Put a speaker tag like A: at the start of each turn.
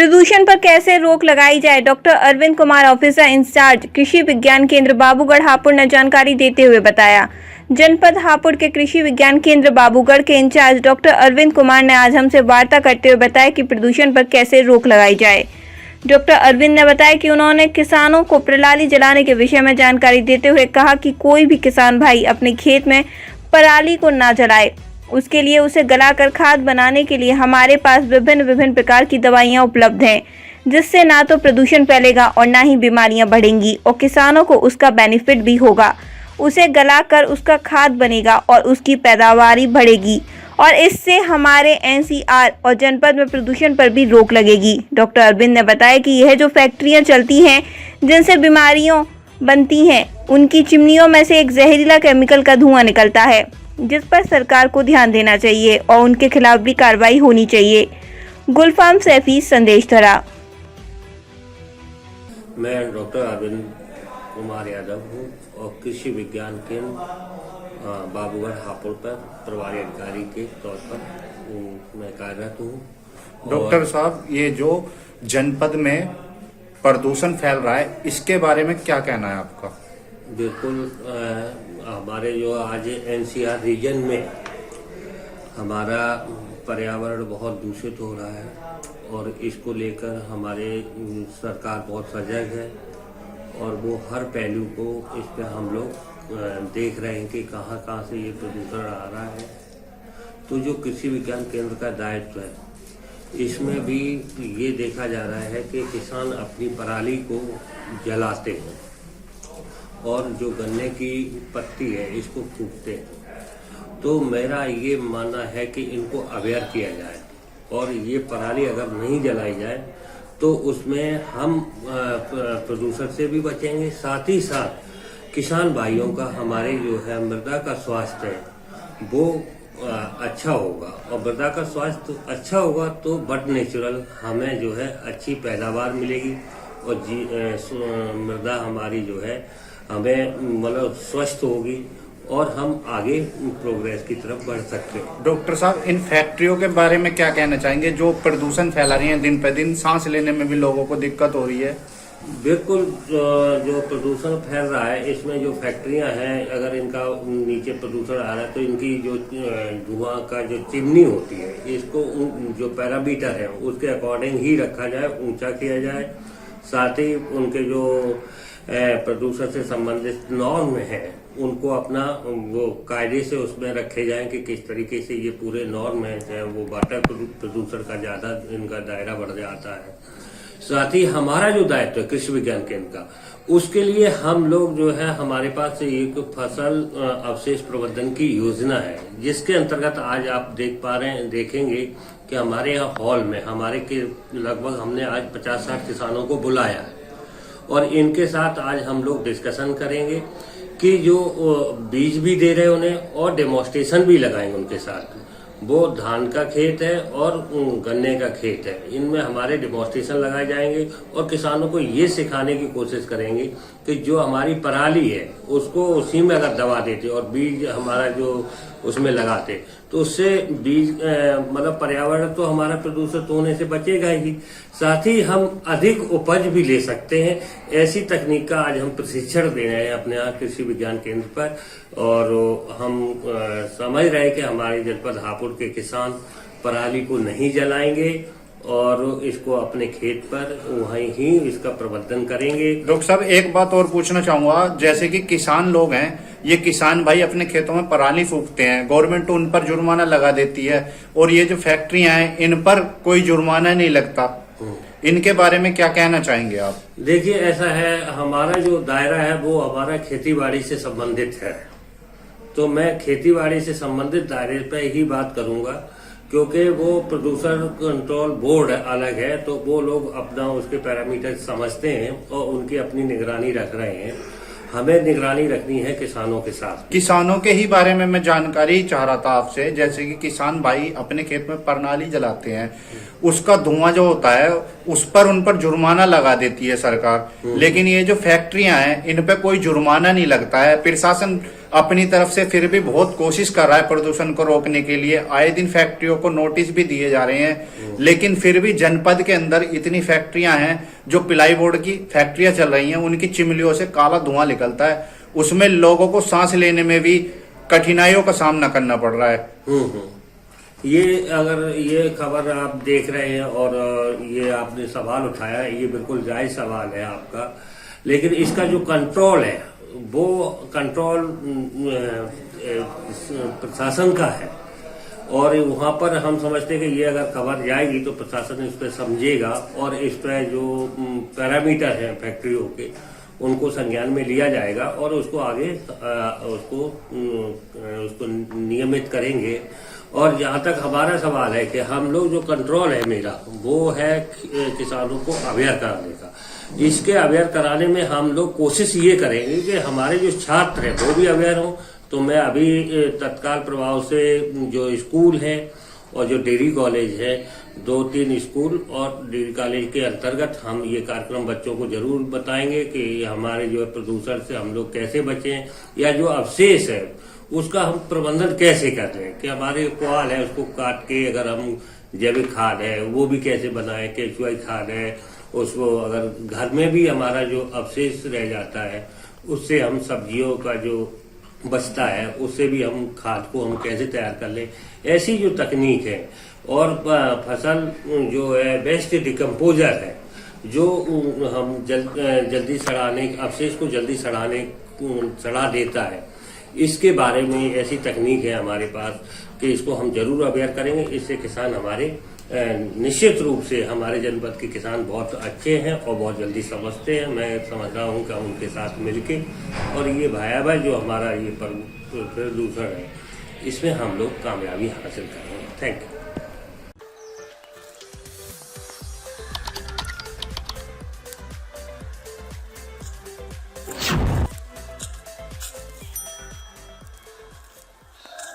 A: प्रदूषण पर कैसे रोक लगाई जाए, doctor Arvind Kumar, officer in charge Krishi Vigyan केंद्र बाबूगढ़ हापुड़ ने जानकारी देते हुए बताया। जनपद हापुड़ के कृषि विज्ञान केंद्र बाबूगढ़ के इंचार्ज डॉक्टर अरविंद कुमार ने आज हमसे वार्ता करते हुए बताया कि प्रदूषण पर कैसे रोक लगाई जाए। डॉक्टर अरविंद ने बताया कि उन्होंने किसानों को पराली जलाने के विषय में जानकारी देते हुए कहा कि कोई भी किसान भाई अपने खेत में पराली को ना जलाए, उसके लिए उसे गलाकर खाद बनाने के लिए हमारे पास विभिन्न प्रकार की दवाइयां उपलब्ध हैं, जिससे ना तो प्रदूषण फैलेगा और ना ही बीमारियां बढ़ेंगी और किसानों को उसका बेनिफिट भी होगा। उसे गलाकर उसका खाद बनेगा और उसकी पैदावारी बढ़ेगी और इससे हमारे एनसीआर और जनपद में प्रदूषण पर भी रोक लगेगी। डॉक्टर अरविंद ने बताया कि यह जो फैक्ट्रियां चलती हैं जिनसे बीमारियां बनती हैं, उनकी चिमनियों में से एक जहरीला केमिकल का धुआं निकलता है, जिस पर सरकार को ध्यान देना चाहिए और उनके खिलाफ भी कार्रवाई होनी चाहिए। गुलफाम सैफी, संदेश धरा।
B: मैं डॉक्टर अरविंद कुमार यादव हूँ और कृषि विज्ञान केंद्र बाबूगढ़ हापुड़ पर प्रभारी अधिकारी के तौर पर मैं कार्यरत हूँ।
C: डॉक्टर साहब, ये जो जनपद में प्रदूषण फैल रहा है, इसके बारे में क्या कहना है आपका?
B: बिल्कुल, हमारे जो आज एनसीआर रीजन में हमारा पर्यावरण बहुत दूषित हो रहा है और इसको लेकर हमारे सरकार बहुत सजग है और वो हर पहलू को इस पे हम लोग देख रहे हैं कि कहाँ से ये प्रदूषण आ रहा है। तो जो कृषि विज्ञान केंद्र का दायित्व है, इसमें भी ये देखा जा रहा है कि किसान अपनी पराली को जलाते हैं और जो गन्ने की पत्ती है इसको फूकते हैं। तो मेरा ये मानना है कि इनको अवेयर किया जाए और ये पराली अगर नहीं जलाई जाए तो उसमें हम प्रदूषण से भी बचेंगे, साथ ही साथ किसान भाइयों का, हमारे जो है मृदा का स्वास्थ्य है वो अच्छा होगा और मृदा का स्वास्थ्य अच्छा होगा तो बट नेचुरल हमें जो है अच्छी पैदावार मिलेगी और मृदा हमारी जो है हमें मतलब स्वस्थ होगी और हम आगे प्रोग्रेस की तरफ बढ़ सकते हैं।
C: डॉक्टर साहब, इन फैक्ट्रियों के बारे में क्या कहना चाहेंगे जो प्रदूषण फैला रही हैं? दिन पे दिन सांस लेने में भी लोगों को दिक्कत हो रही है।
B: बिल्कुल, जो प्रदूषण फैल रहा है इसमें जो फैक्ट्रियां हैं, अगर इनका नीचे प्रदूषण आ रहा है तो इनकी जो धुआं का जो चिमनी होती है, इसको जो पैरामीटर है उसके अकॉर्डिंग ही रखा जाए, ऊंचा किया जाए। साथ ही उनके जो प्रदूषण से संबंधित नॉर्म है उनको अपना वो कायदे से उसमें रखे जाएं कि किस तरीके से ये पूरे नॉर्म है वो वाटर प्रदूषण का ज्यादा इनका दायरा बढ़ जाता है। साथ ही हमारा जो दायित्व है कृषि विज्ञान केंद्र का, उसके लिए हम लोग जो है हमारे पास एक फसल अवशेष प्रबंधन की योजना है, जिसके अंतर्गत आज आप देखेंगे कि हमारे यहाँ हॉल में हमारे के लगभग हमने आज 50-60 किसानों को बुलाया है और इनके साथ आज हम लोग डिस्कशन करेंगे कि जो बीज भी दे रहे हैं उन्हें और डेमोन्स्ट्रेशन भी लगाएंगे उनके साथ। वो धान का खेत है और गन्ने का खेत है, इनमें हमारे डेमोन्स्ट्रेशन लगाए जाएंगे और किसानों को ये सिखाने की कोशिश करेंगे कि जो हमारी पराली है उसको उसी में अगर दबा देते और बीज हमारा जो उसमें लगाते तो उससे बीज मतलब पर्यावरण तो हमारा प्रदूषित होने से बचेगा ही, साथ ही हम अधिक उपज भी ले सकते हैं। ऐसी तकनीक का आज हम प्रशिक्षण दे रहे हैं अपने यहाँ कृषि विज्ञान केंद्र पर और हम समझ रहे हैं कि हमारे जनपद हापुड़ के किसान पराली को नहीं जलाएंगे और इसको अपने खेत पर वहीं ही इसका प्रबंधन करेंगे।
C: डॉक्टर साहब, एक बात और पूछना चाहूंगा, जैसे कि किसान लोग हैं, ये किसान भाई अपने खेतों में पराली फूकते हैं, गवर्नमेंट उन पर जुर्माना लगा देती है और ये जो फैक्ट्रियां हैं इन पर कोई जुर्माना नहीं लगता, इनके बारे में क्या कहना चाहेंगे आप?
B: देखिए, ऐसा है, हमारा जो दायरा है वो हमारा खेती बाड़ी से संबंधित है, तो मैं खेती बाड़ी से संबंधित दायरे पर ही बात करूंगा, क्योंकि वो प्रदूषण कंट्रोल बोर्ड अलग है, तो वो लोग अपना उसके पैरामीटर समझते हैं और उनकी अपनी निगरानी रख रहे हैं। हमें निगरानी रखनी है किसानों के साथ।
C: किसानों के ही बारे में मैं जानकारी चाह रहा था आपसे, जैसे कि किसान भाई अपने खेत में पराली जलाते हैं, उसका धुआं जो होता है उस पर उन पर जुर्माना लगा देती है सरकार, लेकिन ये जो फैक्ट्रियां हैं इन पे कोई जुर्माना नहीं लगता है। प्रशासन अपनी तरफ से फिर भी बहुत कोशिश कर रहा है प्रदूषण को रोकने के लिए। आए दिन फैक्ट्रियों को नोटिस भी दिए जा रहे हैं, लेकिन फिर भी जनपद के अंदर इतनी फैक्ट्रियां हैं, जो प्लाई बोर्ड की फैक्ट्रियां चल रही हैं, उनकी चिमनियों से काला धुआं निकलता है। उसमें लोगों को सांस लेने में भी कठिनाइयों का सामना करना पड़ रहा है।
B: ये अगर ये खबर आप देख रहे हैं और ये आपने सवाल उठाया, ये बिल्कुल जायज सवाल है आपका, लेकिन इसका जो कंट्रोल है वो कंट्रोल प्रशासन का है। और वहाँ पर हम समझते हैं कि ये अगर खबर जाएगी तो प्रशासन इस पर समझेगा और इस पर जो पैरामीटर हैं फैक्ट्रियों के उनको संज्ञान में लिया जाएगा और उसको आगे उसको नियमित करेंगे। और जहाँ तक हमारा सवाल है कि हम लोग जो कंट्रोल है मेरा वो है किसानों को अवेयर कराने का। इसके अवेयर कराने में हम लोग कोशिश ये करेंगे कि हमारे जो छात्र हैं वो भी अवेयर हों। तो मैं अभी तत्काल प्रभाव से जो स्कूल है और जो डिग्री कॉलेज है, 2-3 स्कूल और डिग्री कॉलेज के अंतर्गत हम ये कार्यक्रम बच्चों को जरूर बताएंगे कि हमारे जो प्रदूषण से हम लोग कैसे बचें, या जो अवशेष है उसका हम प्रबंधन कैसे कर रहे हैं, कि हमारे पुआल है उसको काट के अगर हम जैविक खाद है वो भी कैसे बनाएं, केचुआई खाद है उसको अगर घर में भी हमारा जो अवशेष रह जाता है उससे हम सब्जियों का जो बचता है उससे भी हम खाद को हम कैसे तैयार कर लें, ऐसी जो तकनीक है। और फसल जो है वेस्ट डिकम्पोजर है, जो हम जल्दी सड़ाने अवशेष को जल्दी सड़ा देता है, इसके बारे में ऐसी तकनीक है हमारे पास कि इसको हम जरूर अवेयर करेंगे। इससे किसान हमारे निश्चित रूप से हमारे जनपद के किसान बहुत अच्छे हैं और बहुत जल्दी समझते हैं। मैं समझ रहा हूँ कि उनके साथ मिलके और ये भयावह जो हमारा ये प्रदूषण है इसमें हम लोग कामयाबी हासिल करेंगे। Thank you.